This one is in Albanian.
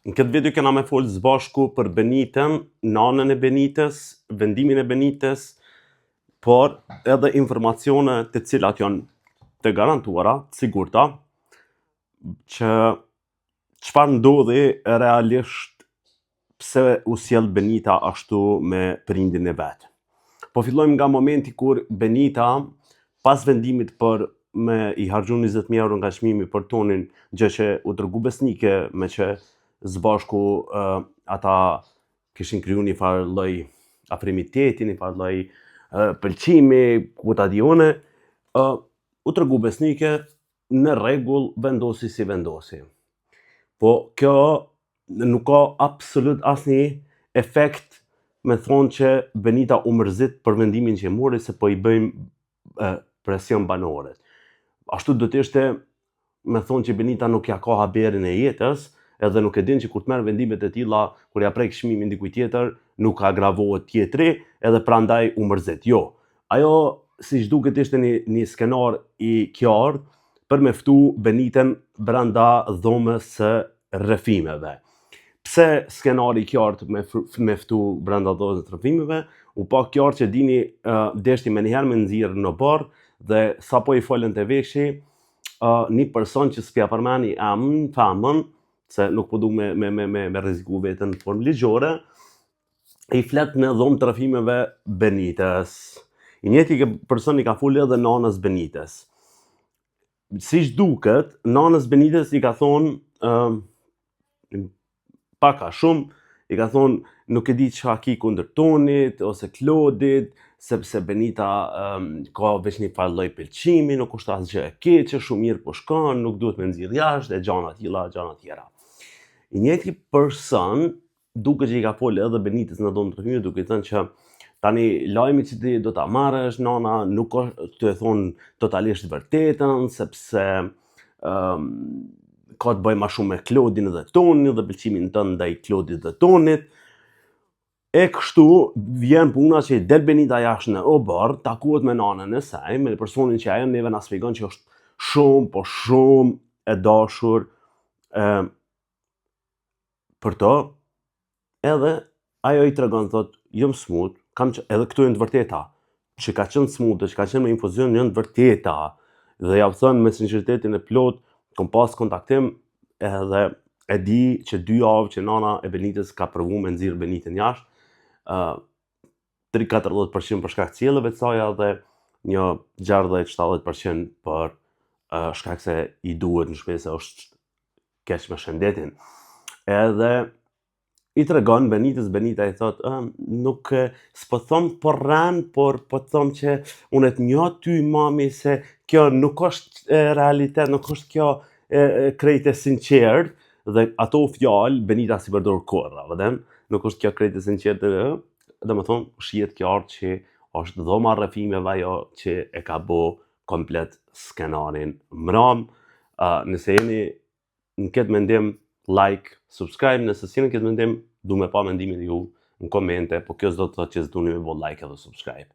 Në këtë video kena me folë zbashku për Benitën, nanën e Benitës, vendimin e Benitës, por edhe informacione të cilat janë të garantuara, të sigurta, që çfarë ndodhi realisht pse u sjell Benita ashtu me prindin e vet. Po fillojmë nga momenti kur Benita, pas vendimit për me i harxhu 20.000 euro nga çmimi për tonin, gjë që u tregu besnike me që zbashku ata kishin kriju një farë lloj afrimiteti, një farë lloj pëlqimi, ku ta di une, u tregu besnike, në rregull, vendosi si vendosi. Po kjo nuk ka absolut asnjë efekt me thonë që Benita u mërzit për vendimin që e mori se po i bëjmë presion banorët. Ashtu do të ishte me thonë që Benita nuk ja ka haberin e jetës, edhe nuk e din që kur të merr vendimet e tilla, kur ja prek çmimin dikujt tjetër, nuk agravohet tjetri, edhe prandaj u mërzit. Jo. Ajo siç duket ishte një skenar i qartë për me ftu Benitën brenda dhomës së rrëfimeve. Pse skenari i qartë me ftu brenda dhomës së rrëfimeve? U pa qartë që dini deshti me njëherë me nxirr në bar dhe sapo i folën te vekshi, një person që s'pja përmeni famën, se nuk po du me rreziku veten në formë ligjore, i flet në dhomë të rrëfimeve Benitës. I njëjti person i ka folë edhe nanës Benitës. Siç duket, nanës Benitës i ka thonë pak a shumë, i ka thonë nuk e di çka ki kundër tonit ose Klodit, sepse Benita ka veç një farë lloj pëlqimi, nuk është asgjë e keqe, shumë mirë po shkon, nuk duhet me nxirr jashtë, e gjana tjera. I njëjti person duket që i ka folë edhe Benitës në dhomë të rrëfimeve, duke i thënë që tani lajmi që ti do ta marrësh, nana, nuk është të e thonë totalisht vërtetën, sepse ka të bëjë ma shumë me Klodin dhe tonin dhe pëlqimin tënd ndaj Klodit dhe tonit. E kështu vjen puna që i del Benita jashtë në obar, takohet me nanën e saj, me personin që ajo neve na shpjegon që është shumë e dashur për to, edhe ajo i tregon, thot, jam smut, edhe këtu janë të vërteta, që ka qenë smut, që ka qenë me infuzion janë të vërteta, dhe ja thënë me sinqeritetin e plot, kom pas kontaktim, edhe e di që 2 javë që nana e Benitës ka provu me nxirr Benitën jashtë, 30-40% për shkak të sjelljeve të saj dhe një 60-70% për shkak se i duhet në shpresë është keq me shëndetin. Edhe i tregon Benitës, Benita i thot, nuk s'po thom por ran, por po thom që unë të njoh ty mami se kjo nuk është realitet, nuk është kjo krejt e sinqert, dhe ato fjalë Benita si përdor kurrë, vëdhen, nuk është kjo krejt e sinqert, dhe më thonë, shihet qartë që është dhoma rrëfimeve ajo që e ka bo komplet skenarin mram. Nëse jeni në këtë mendim, like, subscribe, nëse s'jeni në këtë mendim, du me pa mendimin ju në komente, po kjo s'do të thotë që s'duni me bo like edhe subscribe.